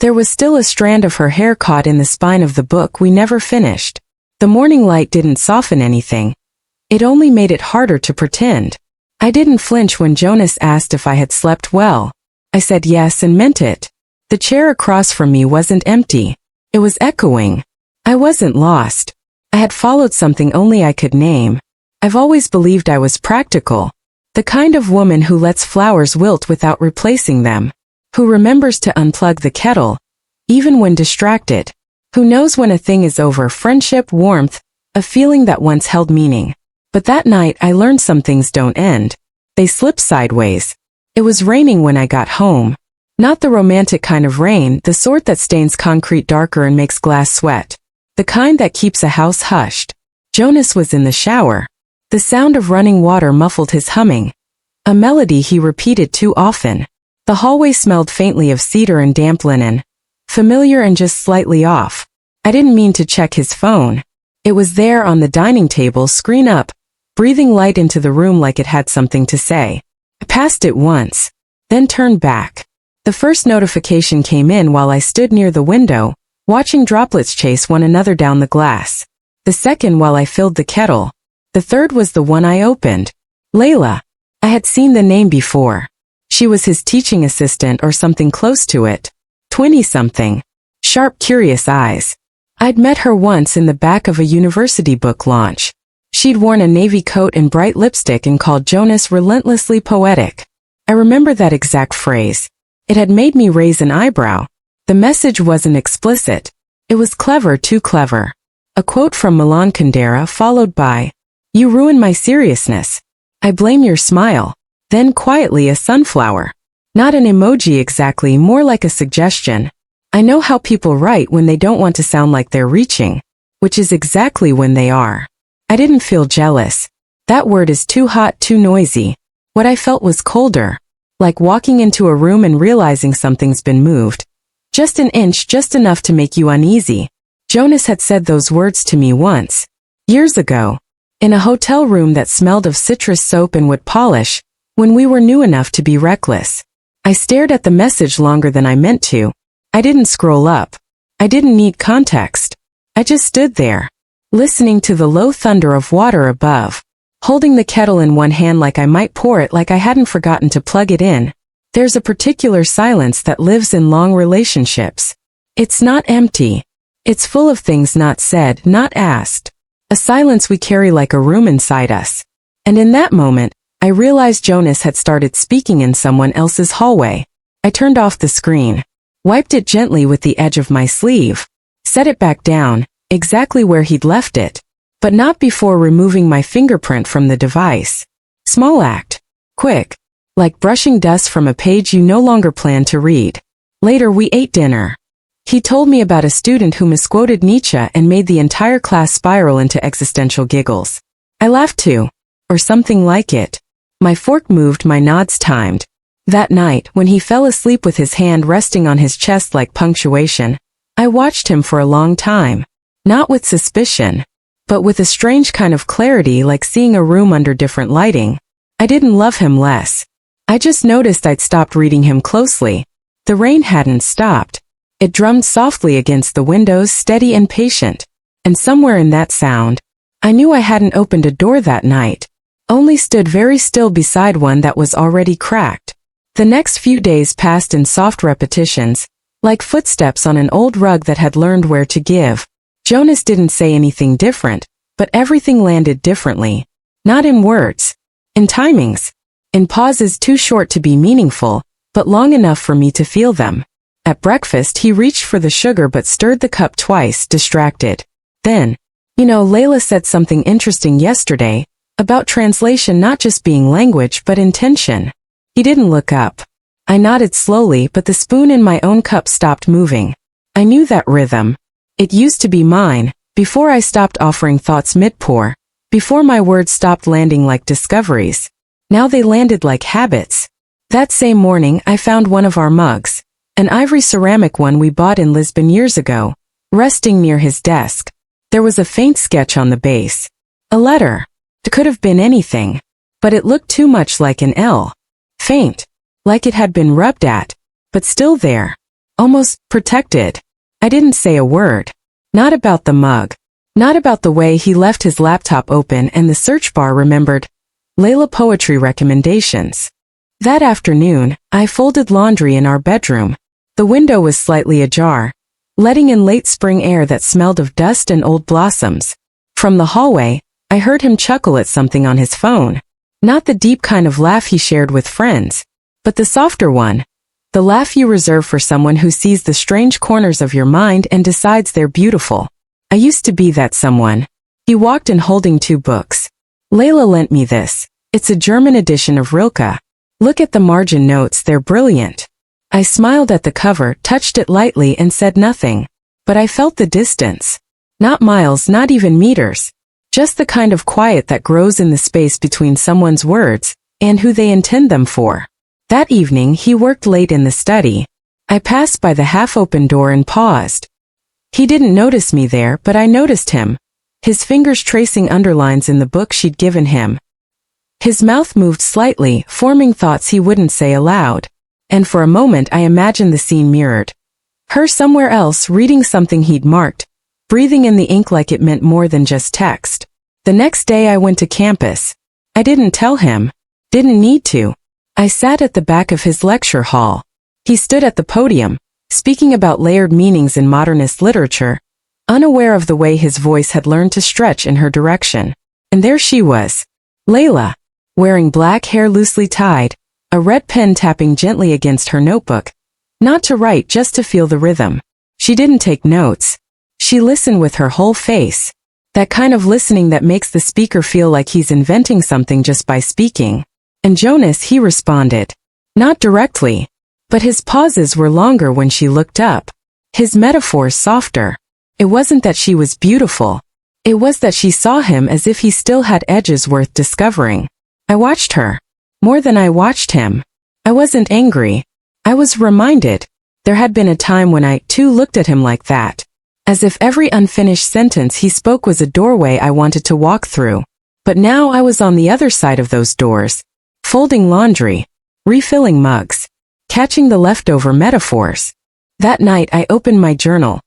There was still a strand of her hair caught in the spine of the book we never finished. The morning light didn't soften anything. It only made it harder to pretend. I didn't flinch when Jonas asked if I had slept well. I said yes and meant it. The chair across from me wasn't empty. It was echoing. I wasn't lost. I had followed something only I could name. I've always believed I was practical. The kind of woman who lets flowers wilt without replacing them. Who remembers to unplug the kettle, even when distracted. Who knows when a thing is over: friendship, warmth, a feeling that once held meaning. But that night I learned some things don't end. They slip sideways. It was raining when I got home. Not the romantic kind of rain, the sort that stains concrete darker and makes glass sweat. The kind that keeps a house hushed. Jonas was in the shower. The sound of running water muffled his humming. A melody he repeated too often. The hallway smelled faintly of cedar and damp linen. Familiar and just slightly off. I didn't mean to check his phone. It was there on the dining table, screen up, breathing light into the room like it had something to say. I passed it once, then turned back. The first notification came in while I stood near the window, watching droplets chase one another down the glass. The second while I filled the kettle. The third was the one I opened. Layla. I had seen the name before. She was his teaching assistant or something close to it. 20-something. Sharp, curious eyes. I'd met her once in the back of a university book launch. She'd worn a navy coat and bright lipstick and called Jonas relentlessly poetic. I remember that exact phrase. It had made me raise an eyebrow. The message wasn't explicit. It was clever, too clever. A quote from Milan Kundera followed by, "You ruin my seriousness. I blame your smile." Then quietly a sunflower. Not an emoji exactly, more like a suggestion. I know how people write when they don't want to sound like they're reaching, which is exactly when they are. I didn't feel jealous. That word is too hot, too noisy. What I felt was colder. Like walking into a room and realizing something's been moved. Just an inch, just enough to make you uneasy. Jonas had said those words to me once. Years ago. In a hotel room that smelled of citrus soap and wood polish, when we were new enough to be reckless. I stared at the message longer than I meant to. I didn't scroll up. I didn't need context. I just stood there, listening to the low thunder of water above, holding the kettle in one hand like I might pour it, like I hadn't forgotten to plug it in. There's a particular silence that lives in long relationships. It's not empty. It's full of things not said, not asked. A silence we carry like a room inside us. And in that moment, I realized Jonas had started speaking in someone else's hallway. I turned off the screen, wiped it gently with the edge of my sleeve, set it back down, exactly where he'd left it, but not before removing my fingerprint from the device. Small act. Quick. Like brushing dust from a page you no longer plan to read. Later we ate dinner. He told me about a student who misquoted Nietzsche and made the entire class spiral into existential giggles. I laughed too. Or something like it. My fork moved, my nods timed. That night, when he fell asleep with his hand resting on his chest like punctuation, I watched him for a long time. Not with suspicion, but with a strange kind of clarity, like seeing a room under different lighting. I didn't love him less. I just noticed I'd stopped reading him closely. The rain hadn't stopped. It drummed softly against the windows, steady and patient. And somewhere in that sound, I knew I hadn't opened a door that night. Only stood very still beside one that was already cracked. The next few days passed in soft repetitions, like footsteps on an old rug that had learned where to give. Jonas didn't say anything different, but everything landed differently. Not in words. In timings. In pauses too short to be meaningful, but long enough for me to feel them. At breakfast he reached for the sugar but stirred the cup twice, distracted. Then, Layla said something interesting yesterday, about translation not just being language but intention. He didn't look up. I nodded slowly, but the spoon in my own cup stopped moving. I knew that rhythm. It used to be mine, before I stopped offering thoughts mid-pour, before my words stopped landing like discoveries. Now they landed like habits. That same morning I found one of our mugs, an ivory ceramic one we bought in Lisbon years ago, resting near his desk. There was a faint sketch on the base. A letter. It could have been anything, but it looked too much like an L. Faint. Like it had been rubbed at, but still there. almost protected. I didn't say a word. Not about the mug. Not about the way he left his laptop open and the search bar remembered Layla poetry recommendations. That afternoon, I folded laundry in our bedroom. The window was slightly ajar, letting in late spring air that smelled of dust and old blossoms. From the hallway, I heard him chuckle at something on his phone. Not the deep kind of laugh he shared with friends, but the softer one. The laugh you reserve for someone who sees the strange corners of your mind and decides they're beautiful. I used to be that someone. He walked in holding 2 books. Layla lent me this. It's a German edition of Rilke. Look at the margin notes, they're brilliant. I smiled at the cover, touched it lightly and said nothing. But I felt the distance. Not miles, not even meters. Just the kind of quiet that grows in the space between someone's words and who they intend them for. That evening he worked late in the study. I passed by the half-open door and paused. He didn't notice me there, but I noticed him. His fingers tracing underlines in the book she'd given him. His mouth moved slightly, forming thoughts he wouldn't say aloud. And for a moment I imagined the scene mirrored. Her somewhere else reading something he'd marked, breathing in the ink like it meant more than just text. The next day I went to campus. I didn't tell him. Didn't need to. I sat at the back of his lecture hall. He stood at the podium, speaking about layered meanings in modernist literature, unaware of the way his voice had learned to stretch in her direction. And there she was, Layla, wearing black hair loosely tied, a red pen tapping gently against her notebook. Not to write, just to feel the rhythm. She didn't take notes. She listened with her whole face. That kind of listening that makes the speaker feel like he's inventing something just by speaking. And Jonas, he responded. Not directly. But his pauses were longer when she looked up. His metaphors softer. It wasn't that she was beautiful. It was that she saw him as if he still had edges worth discovering. I watched her. More than I watched him. I wasn't angry. I was reminded. There had been a time when I, too, looked at him like that. As if every unfinished sentence he spoke was a doorway I wanted to walk through. But now I was on the other side of those doors. Folding laundry. Refilling mugs. Catching the leftover metaphors. That night I opened my journal.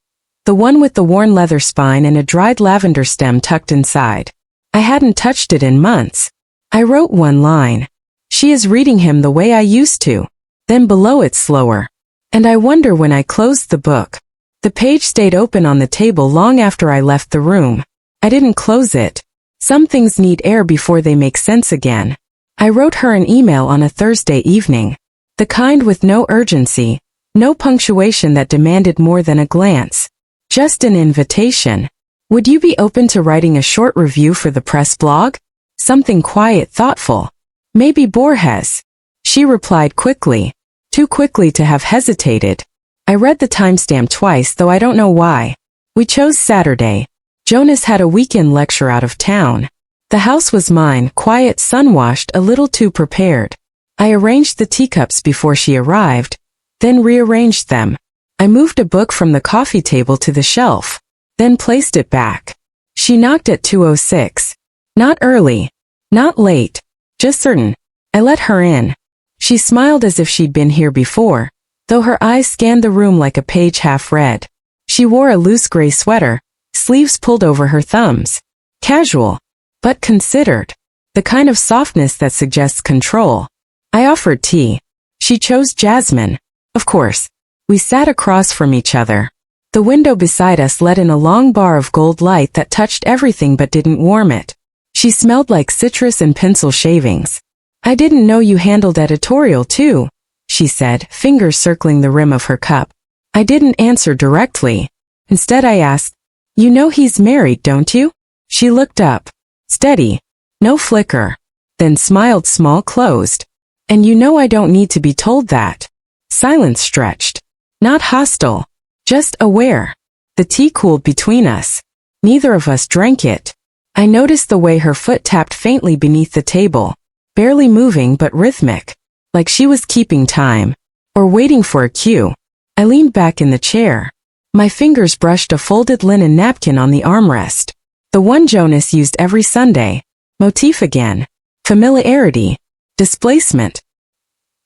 The one with the worn leather spine and a dried lavender stem tucked inside. I hadn't touched it in months. I wrote one line. She is reading him the way I used to. Then below it slower. And I wonder when I closed the book. The page stayed open on the table long after I left the room. I didn't close it. Some things need air before they make sense again. I wrote her an email on a Thursday evening. The kind with no urgency, no punctuation that demanded more than a glance. Just an invitation. Would you be open to writing a short review for the press blog? Something quiet, thoughtful. Maybe Borges. She replied quickly. Too quickly to have hesitated. I read the timestamp twice, though I don't know why. We chose Saturday. Jonas had a weekend lecture out of town. The house was mine, quiet, sun-washed, a little too prepared. I arranged the teacups before she arrived, then rearranged them. I moved a book from the coffee table to the shelf, then placed it back. She knocked at 2:06. Not early. Not late. Just certain. I let her in. She smiled as if she'd been here before, though her eyes scanned the room like a page half read. She wore a loose gray sweater, sleeves pulled over her thumbs. Casual. But considered. The kind of softness that suggests control. I offered tea. She chose jasmine. Of course. We sat across from each other. The window beside us let in a long bar of gold light that touched everything but didn't warm it. She smelled like citrus and pencil shavings. I didn't know you handled editorial too, she said, fingers circling the rim of her cup. I didn't answer directly. Instead I asked, you know he's married, don't you? She looked up. Steady. No flicker. Then smiled small closed. And you know I don't need to be told that. Silence stretched. Not hostile. Just aware. The tea cooled between us. Neither of us drank it. I noticed the way her foot tapped faintly beneath the table. Barely moving but rhythmic. Like she was keeping time. Or waiting for a cue. I leaned back in the chair. My fingers brushed a folded linen napkin on the armrest. The one Jonas used every Sunday. Motif again. Familiarity. Displacement.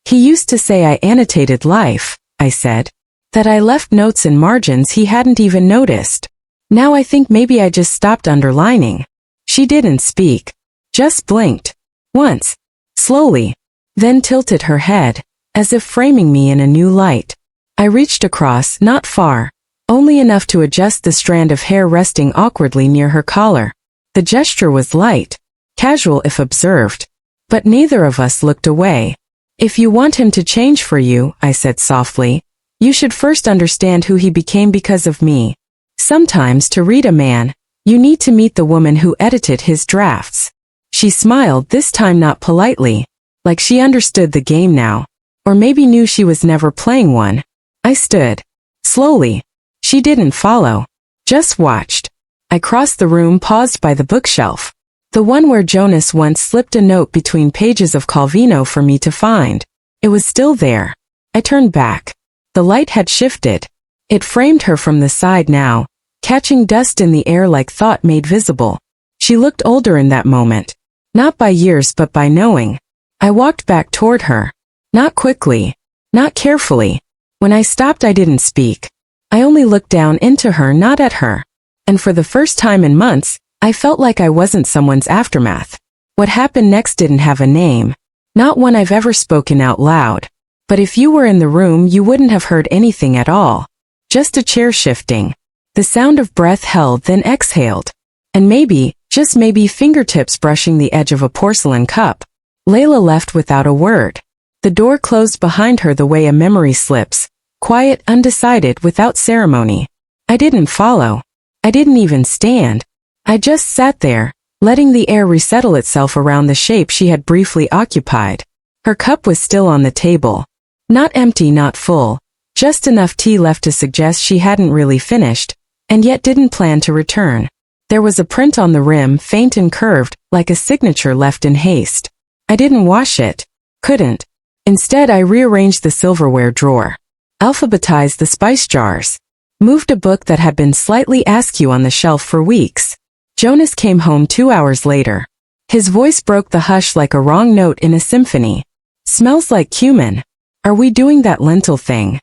He used to say I annotated life, I said. that I left notes in margins he hadn't even noticed. Now I think maybe I just stopped underlining. She didn't speak. Just blinked. Once. Slowly. Then tilted her head, as if framing me in a new light. I reached across, not far, only enough to adjust the strand of hair resting awkwardly near her collar. The gesture was light, casual if observed, but neither of us looked away. If you want him to change for you, I said softly, you should first understand who he became because of me. Sometimes to read a man, you need to meet the woman who edited his drafts. She smiled, this time not politely, like she understood the game now, or maybe knew she was never playing one. I stood. Slowly. She didn't follow. Just watched. I crossed the room, paused by the bookshelf. The one where Jonas once slipped a note between pages of Calvino for me to find. It was still there. I turned back. The light had shifted. It framed her from the side now, catching dust in the air like thought made visible. She looked older in that moment. Not by years but by knowing. I walked back toward her. Not quickly. Not carefully. When I stopped I didn't speak. I only looked down into her, not at her. And for the first time in months, I felt like I wasn't someone's aftermath. What happened next didn't have a name. Not one I've ever spoken out loud. But if you were in the room you wouldn't have heard anything at all. Just a chair shifting. The sound of breath held then exhaled. And maybe, just maybe, fingertips brushing the edge of a porcelain cup. Layla left without a word. The door closed behind her the way a memory slips. Quiet, undecided, without ceremony. I didn't follow. I didn't even stand. I just sat there, letting the air resettle itself around the shape she had briefly occupied. Her cup was still on the table. Not empty, not full. Just enough tea left to suggest she hadn't really finished, and yet didn't plan to return. There was a print on the rim, faint and curved, like a signature left in haste. I didn't wash it. Couldn't. Instead I rearranged the silverware drawer. Alphabetized the spice jars. Moved a book that had been slightly askew on the shelf for weeks. Jonas came home 2 hours later. His voice broke the hush like a wrong note in a symphony. Smells like cumin. Are we doing that lentil thing?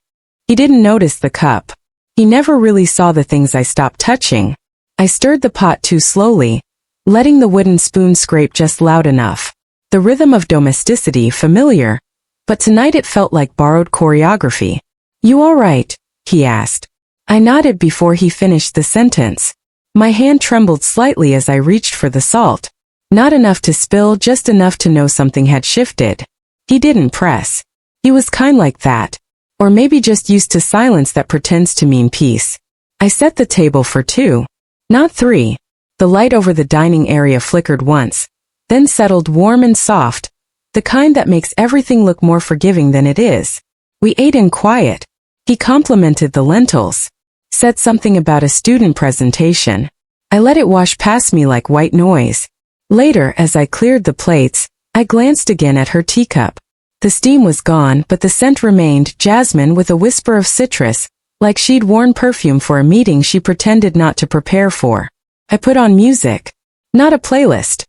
He didn't notice the cup. He never really saw the things I stopped touching. I stirred the pot too slowly, letting the wooden spoon scrape just loud enough. The rhythm of domesticity familiar, but tonight it felt like borrowed choreography. You all right? He asked. I nodded before he finished the sentence. My hand trembled slightly as I reached for the salt. Not enough to spill, just enough to know something had shifted. He didn't press. He was kind like that. Or maybe just used to silence that pretends to mean peace. I set the table for 2. Not 3. The light over the dining area flickered once, then settled warm and soft. The kind that makes everything look more forgiving than it is. We ate in quiet. He complimented the lentils. Said something about a student presentation. I let it wash past me like white noise. Later, as I cleared the plates, I glanced again at her teacup. The steam was gone, but the scent remained, jasmine with a whisper of citrus, like she'd worn perfume for a meeting she pretended not to prepare for. I put on music. Not a playlist.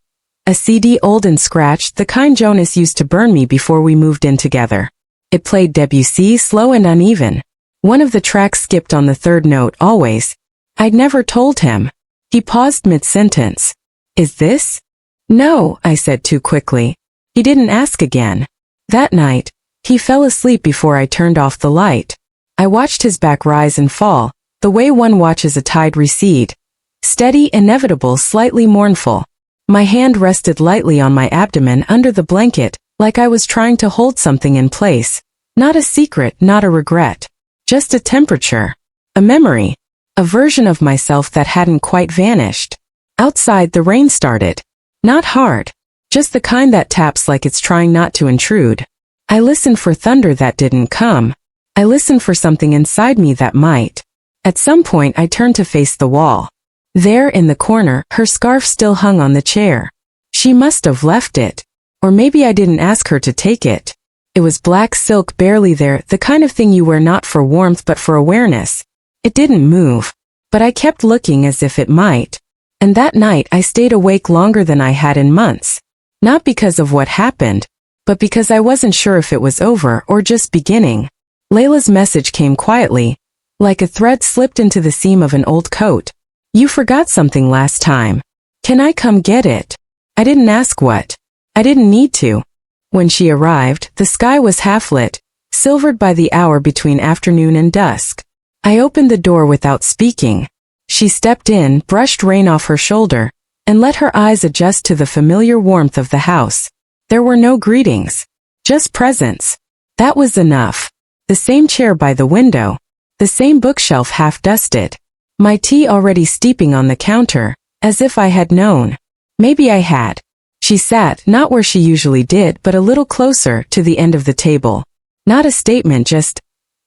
A CD, old and scratched, the kind Jonas used to burn me before we moved in together. It played Debussy, slow and uneven. One of the tracks skipped on the 3rd note, always. I'd never told him. He paused mid-sentence. Is this? No, I said too quickly. He didn't ask again. That night, he fell asleep before I turned off the light. I watched his back rise and fall, the way one watches a tide recede. Steady, inevitable, slightly mournful. My hand rested lightly on my abdomen under the blanket, like I was trying to hold something in place. Not a secret, not a regret. Just a temperature. A memory. A version of myself that hadn't quite vanished. Outside the rain started. Not hard. Just the kind that taps like it's trying not to intrude. I listened for thunder that didn't come. I listened for something inside me that might. At some point I turned to face the wall. There in the corner, her scarf still hung on the chair. She must have left it. Or maybe I didn't ask her to take it. It was black silk, barely there, the kind of thing you wear not for warmth but for awareness. It didn't move. But I kept looking as if it might. And that night I stayed awake longer than I had in months. Not because of what happened, but because I wasn't sure if it was over or just beginning. Layla's message came quietly, like a thread slipped into the seam of an old coat. You forgot something last time. Can I come get it? I didn't ask what. I didn't need to. When she arrived, the sky was half lit, silvered by the hour between afternoon and dusk. I opened the door without speaking. She stepped in, brushed rain off her shoulder, and let her eyes adjust to the familiar warmth of the house. There were no greetings. Just presence. That was enough. The same chair by the window. The same bookshelf half dusted. My tea already steeping on the counter, as if I had known. Maybe I had. She sat, not where she usually did, but a little closer to the end of the table. Not a statement, just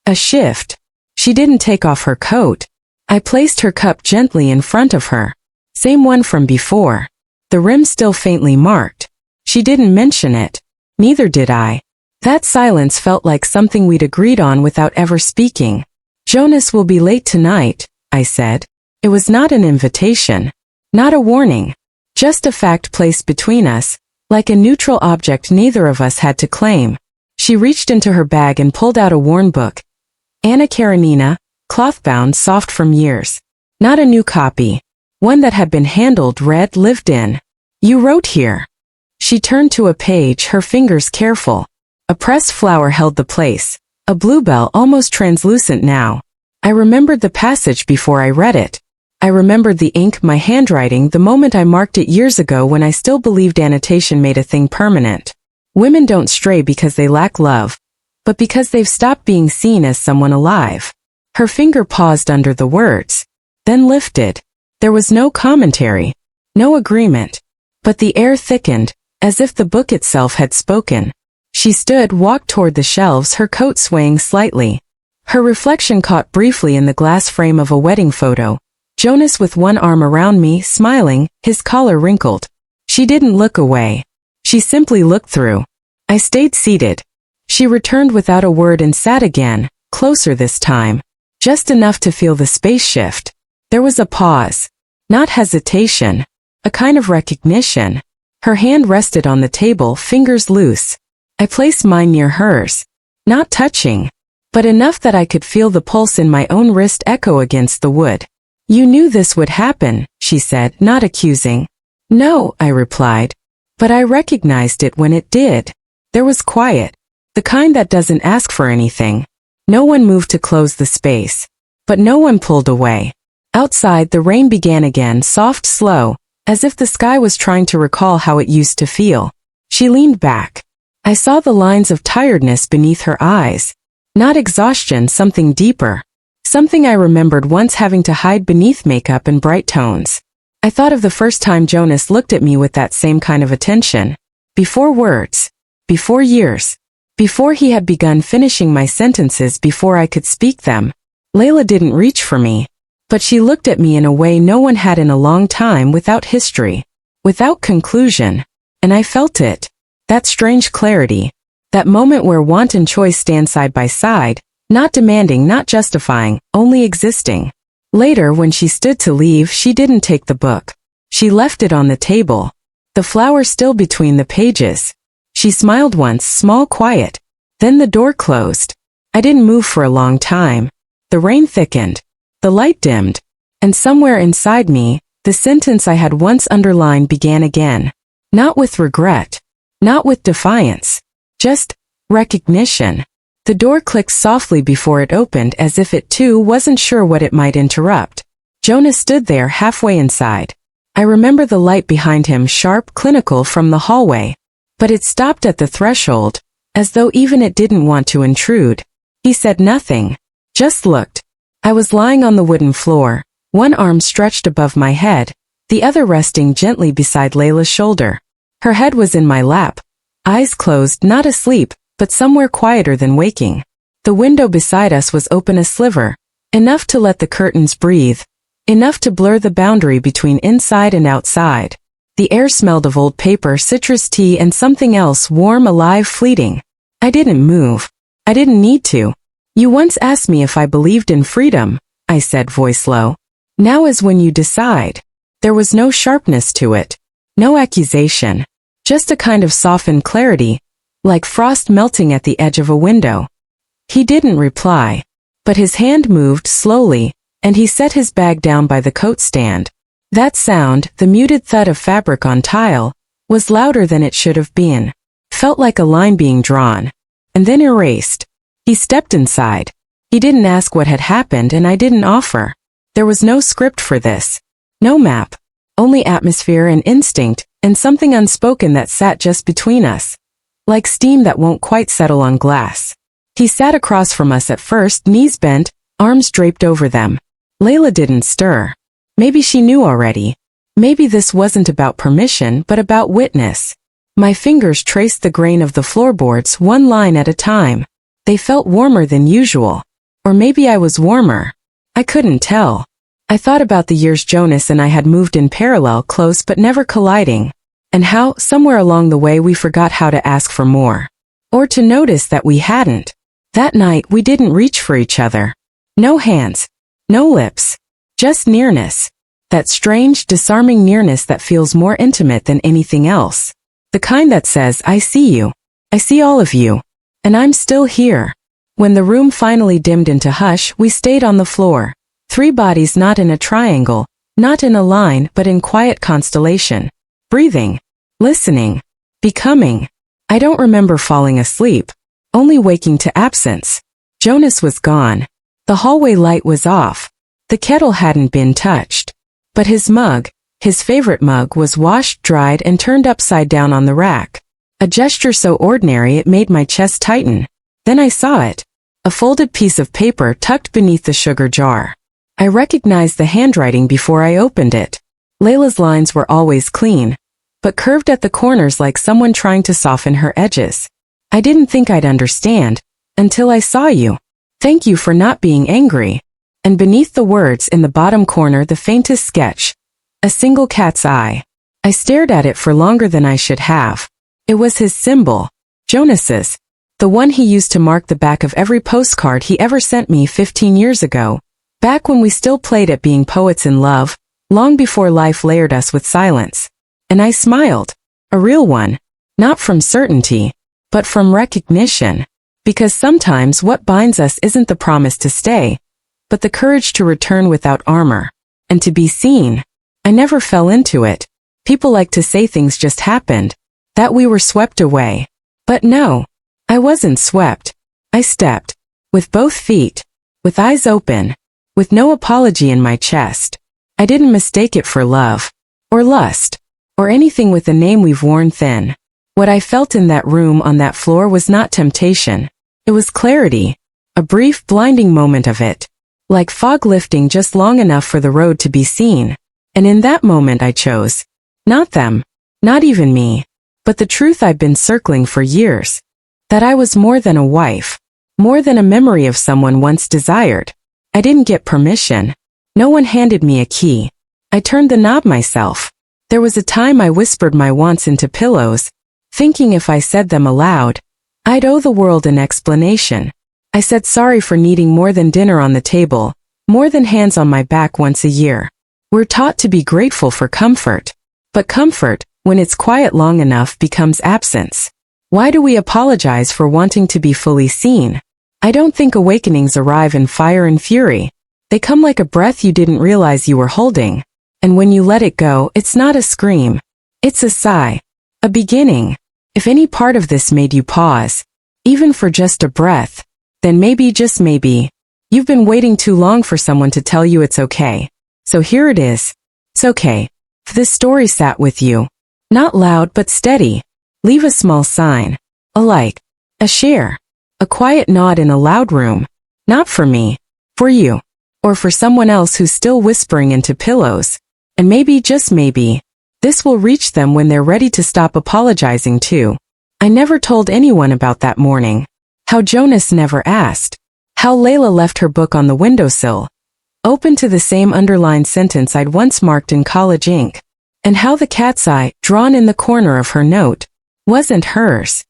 a shift. She didn't take off her coat. I placed her cup gently in front of her. Same one from before. The rim still faintly marked. She didn't mention it. Neither did I. That silence felt like something we'd agreed on without ever speaking. Jonas will be late tonight, I said. It was not an invitation. Not a warning. Just a fact placed between us, like a neutral object neither of us had to claim. She reached into her bag and pulled out a worn book. Anna Karenina, cloth-bound, soft from years. Not a new copy. One that had been handled, read, lived in. You wrote here. She turned to a page, her fingers careful. A pressed flower held the place. A bluebell almost translucent now. I remembered the passage before I read it. I remembered the ink, my handwriting, the moment I marked it years ago when I still believed annotation made a thing permanent. Women don't stray because they lack love, but because they've stopped being seen as someone alive. Her finger paused under the words, then lifted. There was no commentary, no agreement, but the air thickened, as if the book itself had spoken. She stood, walked toward the shelves, her coat swaying slightly. Her reflection caught briefly in the glass frame of a wedding photo. Jonas with one arm around me, smiling, his collar wrinkled. She didn't look away. She simply looked through. I stayed seated. She returned without a word and sat again, closer this time. Just enough to feel the space shift. There was a pause. Not hesitation. A kind of recognition. Her hand rested on the table, fingers loose. I placed mine near hers. Not touching, but enough that I could feel the pulse in my own wrist echo against the wood. You knew this would happen, she said, not accusing. No, I replied. But I recognized it when it did. There was quiet. The kind that doesn't ask for anything. No one moved to close the space. But no one pulled away. Outside, the rain began again, soft, slow, as if the sky was trying to recall how it used to feel. She leaned back. I saw the lines of tiredness beneath her eyes. Not exhaustion, something deeper. Something I remembered once having to hide beneath makeup and bright tones. I thought of the first time Jonas looked at me with that same kind of attention. Before words. Before years. Before he had begun finishing my sentences before I could speak them. Layla didn't reach for me. But she looked at me in a way no one had in a long time, without history. Without conclusion. And I felt it. That strange clarity. That moment where want and choice stand side by side, not demanding, not justifying, only existing. Later, when she stood to leave, she didn't take the book. She left it on the table. The flower still between the pages. She smiled once, small, quiet. Then the door closed. I didn't move for a long time. The rain thickened. The light dimmed. And somewhere inside me, the sentence I had once underlined began again. Not with regret. Not with defiance. Just recognition. The door clicked softly before it opened, as if it too wasn't sure what it might interrupt. Jonas stood there halfway inside. I remember the light behind him, sharp, clinical from the hallway. But it stopped at the threshold, as though even it didn't want to intrude. He said nothing. Just looked. I was lying on the wooden floor, one arm stretched above my head, the other resting gently beside Layla's shoulder. Her head was in my lap. Eyes closed, not asleep, but somewhere quieter than waking. The window beside us was open a sliver, enough to let the curtains breathe, enough to blur the boundary between inside and outside. The air smelled of old paper, citrus tea, and something else, warm, alive, fleeting. I didn't move. I didn't need to. You once asked me if I believed in freedom, I said, voice low. Now is when you decide. There was no sharpness to it. No accusation. Just a kind of softened clarity, like frost melting at the edge of a window. He didn't reply. But his hand moved slowly, and he set his bag down by the coat stand. That sound, the muted thud of fabric on tile, was louder than it should have been. Felt like a line being drawn, and then erased. He stepped inside. He didn't ask what had happened, and I didn't offer. There was no script for this. No map. Only atmosphere and instinct, and something unspoken that sat just between us. Like steam that won't quite settle on glass. He sat across from us at first, knees bent, arms draped over them. Layla didn't stir. Maybe she knew already. Maybe this wasn't about permission, but about witness. My fingers traced the grain of the floorboards one line at a time. They felt warmer than usual. Or maybe I was warmer. I couldn't tell. I thought about the years Jonas and I had moved in parallel, close but never colliding. And how, somewhere along the way, we forgot how to ask for more. Or to notice that we hadn't. That night, we didn't reach for each other. No hands. No lips. Just nearness. That strange, disarming nearness that feels more intimate than anything else. The kind that says, I see you. I see all of you. And I'm still here. When the room finally dimmed into hush, we stayed on the floor. 3 bodies, not in a triangle, not in a line, but in quiet constellation. Breathing. Listening. Becoming. I don't remember falling asleep. Only waking to absence. Jonas was gone. The hallway light was off. The kettle hadn't been touched. But his mug, his favorite mug, was washed, dried, and turned upside down on the rack. A gesture so ordinary it made my chest tighten. Then I saw it. A folded piece of paper tucked beneath the sugar jar. I recognized the handwriting before I opened it. Layla's lines were always clean, but curved at the corners like someone trying to soften her edges. I didn't think I'd understand, until I saw you. Thank you for not being angry. And beneath the words in the bottom corner, the faintest sketch. A single cat's eye. I stared at it for longer than I should have. It was his symbol. Jonas's. The one he used to mark the back of every postcard he ever sent me 15 years ago. Back when we still played at being poets in love, long before life layered us with silence. And I smiled. A real one. Not from certainty, but from recognition. Because sometimes what binds us isn't the promise to stay, but the courage to return without armor. And to be seen. I never fell into it. People like to say things just happened. That we were swept away. But no. I wasn't swept. I stepped. With both feet. With eyes open. With no apology in my chest. I didn't mistake it for love. Or lust. Or anything with a name we've worn thin. What I felt in that room on that floor was not temptation. It was clarity. A brief, blinding moment of it. Like fog lifting just long enough for the road to be seen. And in that moment I chose. Not them. Not even me. But the truth I'd been circling for years. That I was more than a wife. More than a memory of someone once desired. I didn't get permission. No one handed me a key. I turned the knob myself. There was a time I whispered my wants into pillows, thinking if I said them aloud, I'd owe the world an explanation. I said sorry for needing more than dinner on the table, more than hands on my back once a year. We're taught to be grateful for comfort. But comfort, when it's quiet long enough, becomes absence. Why do we apologize for wanting to be fully seen? I don't think awakenings arrive in fire and fury. They come like a breath you didn't realize you were holding. And when you let it go, it's not a scream. It's a sigh. A beginning. If any part of this made you pause, even for just a breath, then maybe, just maybe, you've been waiting too long for someone to tell you it's okay. So here it is. It's okay. If this story sat with you. Not loud but steady. Leave a small sign. A like. A share. A quiet nod in a loud room. Not for me. For you. Or for someone else who's still whispering into pillows. And maybe, just maybe, this will reach them when they're ready to stop apologizing too. I never told anyone about that morning. How Jonas never asked. How Layla left her book on the windowsill, open to the same underlined sentence I'd once marked in college ink. And how the cat's eye, drawn in the corner of her note, wasn't hers.